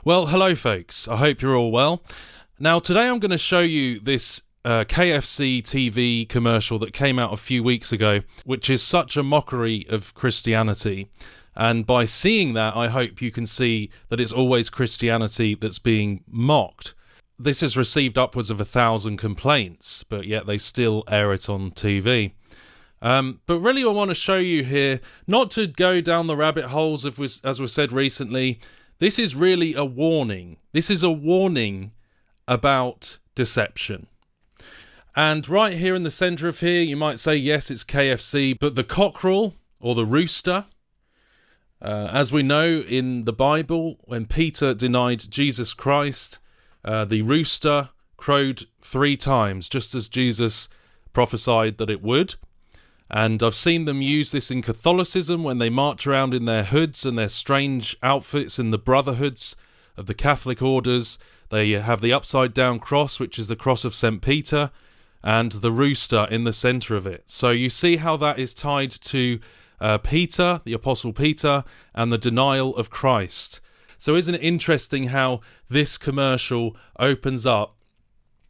Well, hello folks, I hope you're all well. Now today I'm going to show you this KFC TV commercial that came out a few weeks ago, which is such a mockery of Christianity. And by seeing that, I hope you can see that it's always Christianity that's being mocked. This has received upwards of 1,000 complaints, but yet they still air it on TV. But really I want to show you here, not to go down the rabbit holes, as was said recently. This is really a warning. This is a warning about deception. And right here in the centre of here, you might say, yes, it's KFC, but the cockerel, or the rooster, as we know in the Bible, when Peter denied Jesus Christ, the rooster crowed 3 times, just as Jesus prophesied that it would. And I've seen them use this in Catholicism when they march around in their hoods and their strange outfits in the brotherhoods of the Catholic orders. They have the upside down cross, which is the cross of St. Peter, and the rooster in the centre of it. So you see how that is tied to Peter, the Apostle Peter, and the denial of Christ. So isn't it interesting how this commercial opens up,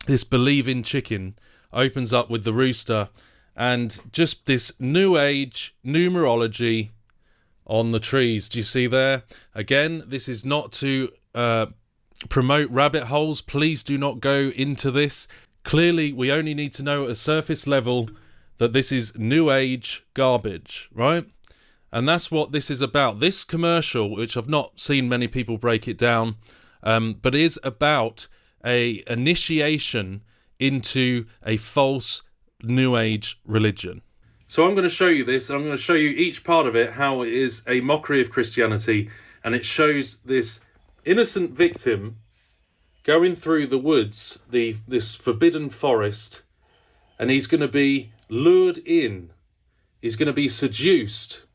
this believing chicken opens up with the rooster, and just this new age numerology on the trees. Do you see there? Again, this is not to promote rabbit holes. Please do not go into this. Clearly, we only need to know at a surface level that this is new age garbage, right? And that's what this is about. This commercial, which I've not seen many people break it down, but is about a initiation into a false New Age religion. So I'm going to show you this, and I'm going to show you each part of it, how it is a mockery of Christianity, and it shows this innocent victim going through the woods, this forbidden forest, and he's going to be lured in, he's going to be seduced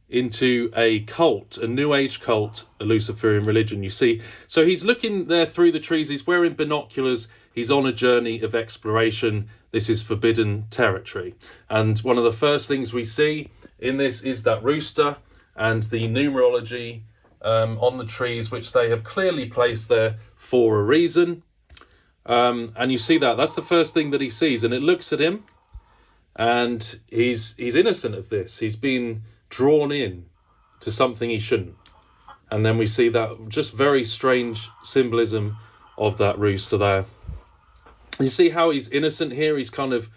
into a cult, a New Age cult, a Luciferian religion, you see. So he's looking there through the trees, he's wearing binoculars, he's on a journey of exploration. This is forbidden territory. And one of the first things we see in this is that rooster and the numerology on the trees, which they have clearly placed there for a reason. And you see that's the first thing that he sees, and it looks at him, and he's innocent of this. He's been drawn in to something he shouldn't. And then we see that just very strange symbolism of that rooster there. You see how he's innocent here. He's kind of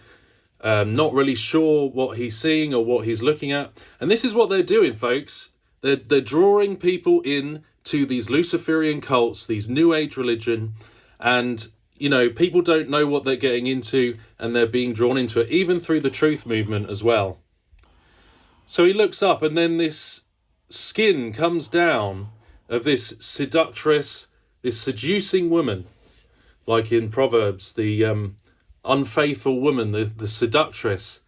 not really sure what he's seeing or what he's looking at. And this is what they're doing, folks. They're drawing people in to these Luciferian cults, these New Age religion. And, you know, people don't know what they're getting into, and they're being drawn into it, even through the truth movement as well. So he looks up, and then this skin comes down of this seductress, this seducing woman, like in Proverbs, the unfaithful woman, the seductress,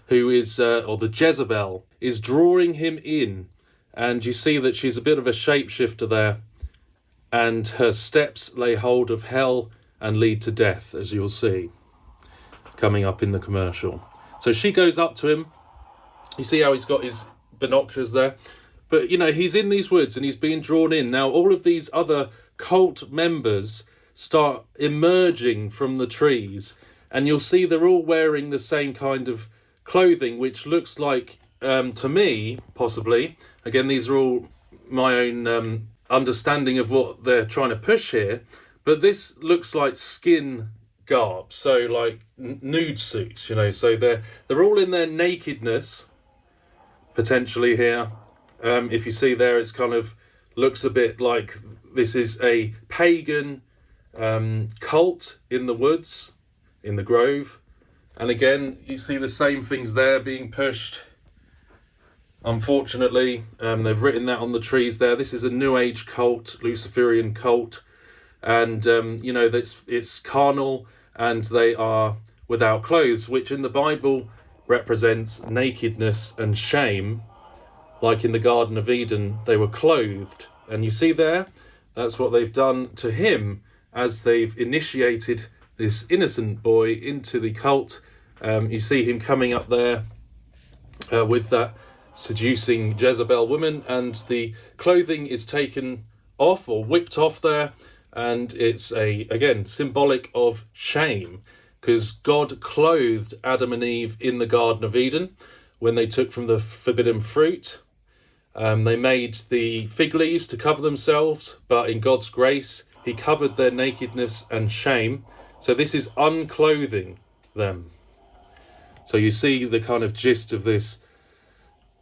who is, or the Jezebel, is drawing him in. And you see that she's a bit of a shapeshifter there, and her steps lay hold of hell and lead to death, as you'll see, coming up in the commercial. So she goes up to him. You see how he's got his binoculars there? But, you know, he's in these woods and he's being drawn in. Now, all of these other cult members start emerging from the trees, and you'll see they're all wearing the same kind of clothing, which looks like, to me, possibly, again, these are all my own understanding of what they're trying to push here, but this looks like skin garb, so like nude suits, you know, so they're all in their nakedness, potentially here. If you see there, it's kind of looks a bit like this is a pagan cult in the woods, in the grove. And again, you see the same things there being pushed. Unfortunately, they've written that on the trees there. This is a New Age cult, Luciferian cult. And, you know, it's carnal, and they are without clothes, which in the Bible represents nakedness and shame. Like in the Garden of Eden, they were clothed. And you see there, that's what they've done to him as they've initiated this innocent boy into the cult. You see him coming up there with that seducing Jezebel woman, and the clothing is taken off or whipped off there. And it's again, symbolic of shame, because God clothed Adam and Eve in the Garden of Eden when they took from the forbidden fruit. They made the fig leaves to cover themselves, but in God's grace, he covered their nakedness and shame. So this is unclothing them. So you see the kind of gist of this: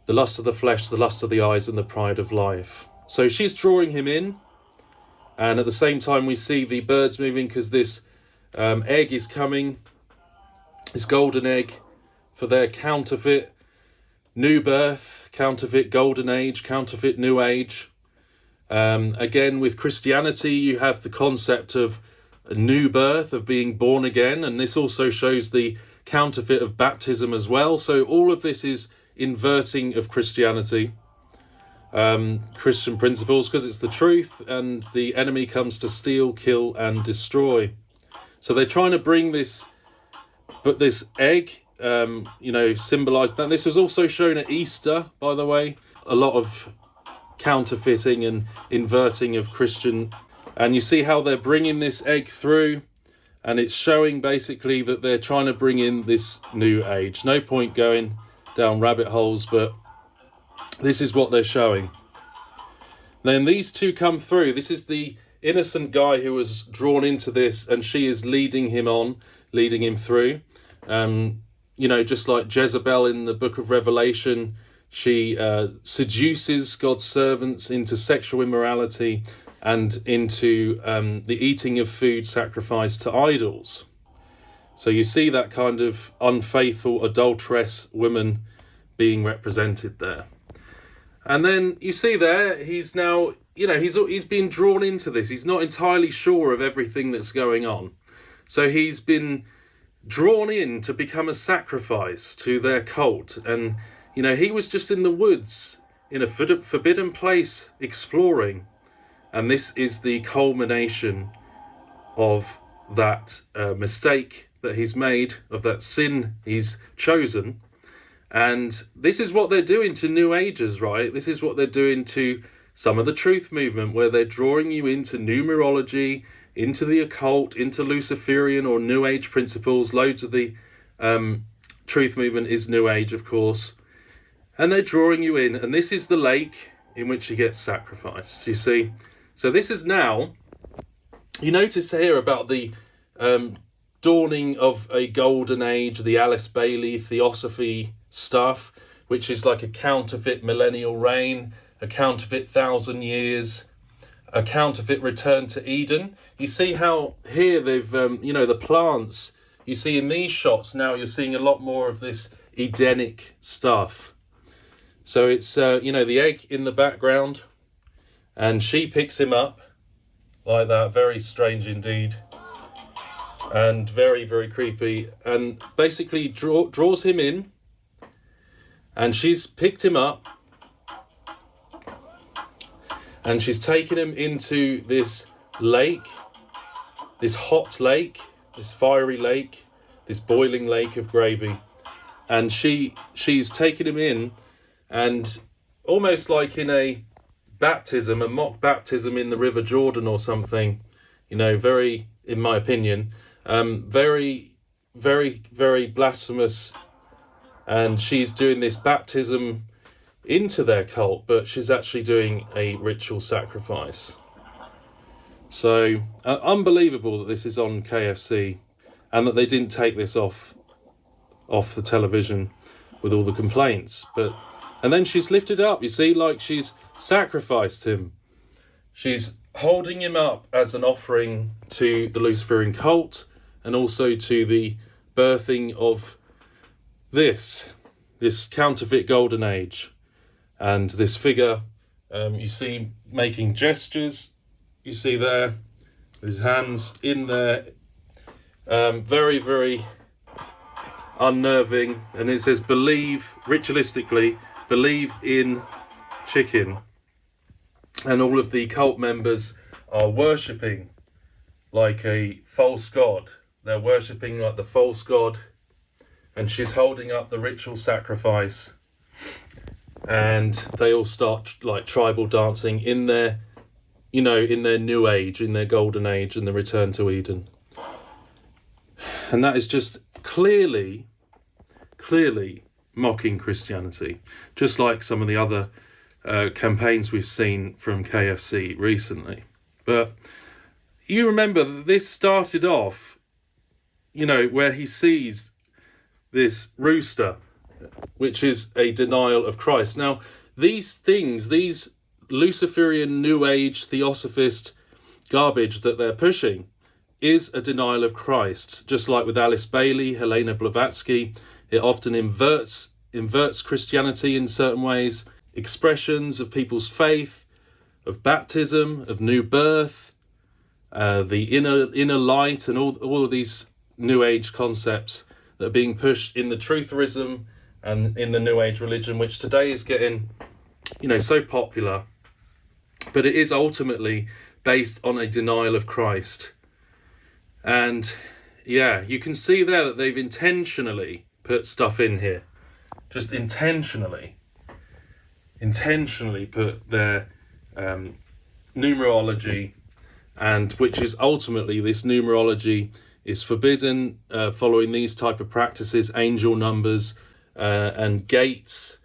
the lust of the flesh, the lust of the eyes, and the pride of life. So she's drawing him in. And at the same time, we see the birds moving, because this egg is coming, this golden egg, for their counterfeit new birth, counterfeit golden age, counterfeit new age. Again, with Christianity, you have the concept of a new birth, of being born again. And this also shows the counterfeit of baptism as well. So all of this is inverting of Christianity. Christian principles, because it's the truth, and the enemy comes to steal, kill, and destroy. So they're trying to bring this, but this egg, symbolized that. This was also shown at Easter, by the way. A lot of counterfeiting and inverting of Christian, and you see how they're bringing this egg through, and it's showing basically that they're trying to bring in this new age. No point going down rabbit holes, but this is what they're showing. Then these two come through. This is the innocent guy who was drawn into this, and she is leading him on, leading him through. Just like Jezebel in the book of Revelation, she seduces God's servants into sexual immorality and into the eating of food sacrificed to idols. So you see that kind of unfaithful, adulteress woman being represented there. And then you see there, he's now, he's been drawn into this. He's not entirely sure of everything that's going on. So he's been drawn in to become a sacrifice to their cult. And, he was just in the woods, in a forbidden place, exploring. And this is the culmination of that mistake that he's made, of that sin he's chosen. And this is what they're doing to New Agers, right? This is what they're doing to some of the truth movement, where they're drawing you into numerology, into the occult, into Luciferian or New Age principles. Loads of the truth movement is New Age, of course. And they're drawing you in. And this is the lake in which he gets sacrificed, you see. So this is now, you notice here about the dawning of a golden age, the Alice Bailey theosophy stuff, which is like a counterfeit millennial reign, a counterfeit 1,000 years, a counterfeit return to Eden. You see how here they've, the plants, you see in these shots now, you're seeing a lot more of this Edenic stuff. So it's, the egg in the background, and she picks him up like that. Very strange indeed. And very, very creepy. And basically draws him in. And she's picked him up. And she's taken him into this lake. This hot lake. This fiery lake. This boiling lake of gravy. And she's taken him in. And almost like in a baptism, a mock baptism in the River Jordan or something. Very, in my opinion, very, very, very blasphemous. And she's doing this baptism into their cult, but she's actually doing a ritual sacrifice. So unbelievable that this is on KFC, and that they didn't take this off the television with all the complaints. And then she's lifted up, you see, like she's sacrificed him. She's holding him up as an offering to the Luciferian cult, and also to the birthing of this counterfeit golden age. And this figure, you see making gestures, you see there, his hands in there, very, very unnerving. And it says, ritualistically, believe in chicken. And all of the cult members are worshipping like a false god. They're worshipping like the false god. And she's holding up the ritual sacrifice. And they all start like tribal dancing in their you know, in their new age, in their golden age, and the return to Eden. And that is just clearly mocking Christianity, just like some of the other campaigns we've seen from KFC recently. But you remember that this started off, you know, where he sees this rooster, which is a denial of Christ. Now, these things, these Luciferian New Age Theosophist garbage that they're pushing is a denial of Christ. Just like with Alice Bailey, Helena Blavatsky, it often inverts Christianity in certain ways. Expressions of people's faith, of baptism, of new birth, the inner light, and all of these New Age concepts that are being pushed in the trutherism and in the New Age religion, which today is getting, you know, so popular. But it is ultimately based on a denial of Christ. And yeah, you can see there that they've intentionally put stuff in here. Just intentionally put their numerology, and which is ultimately, this numerology is forbidden following these type of practices, angel numbers and gates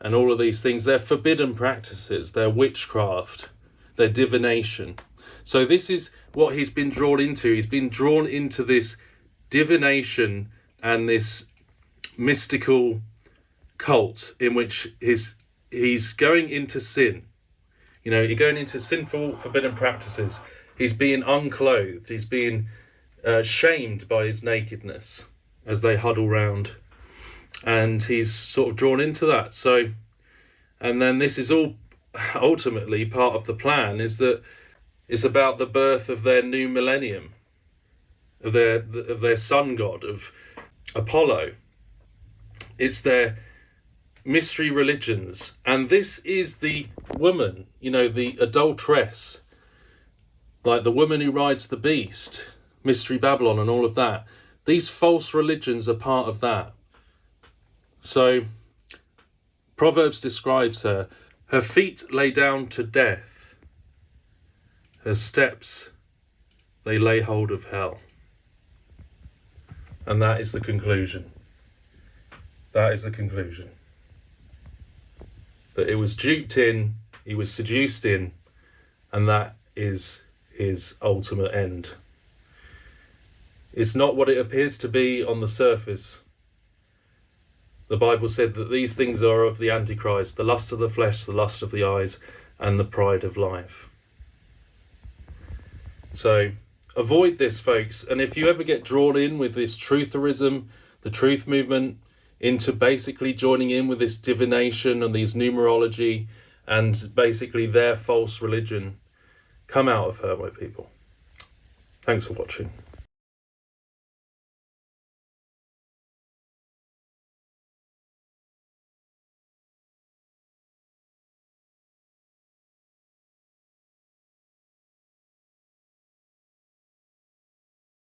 and all of these things. They're forbidden practices, they're witchcraft, they're divination. So this is what he's been drawn into. He's been drawn into this divination and this mystical cult in which he's going into sin. You know, you're going into sinful, forbidden practices. He's being unclothed. He's being shamed by his nakedness as they huddle round. And he's sort of drawn into that. So, and then this is all ultimately part of the plan, is that it's about the birth of their new millennium, of their sun god, of Apollo. It's their mystery religions. And this is the woman, you know, the adulteress, like the woman who rides the beast, Mystery Babylon and all of that. These false religions are part of that. So Proverbs describes her. Her feet lay down to death. Her steps, they lay hold of hell. And that is the conclusion. That is the conclusion. That it was duped in, he was seduced in, and that is his ultimate end. It's not what it appears to be on the surface. The Bible said that these things are of the Antichrist, the lust of the flesh, the lust of the eyes, and the pride of life. So avoid this, folks. And if you ever get drawn in with this trutherism, the truth movement, into basically joining in with this divination and these numerology and basically their false religion, come out of her, my people. Thanks for watching.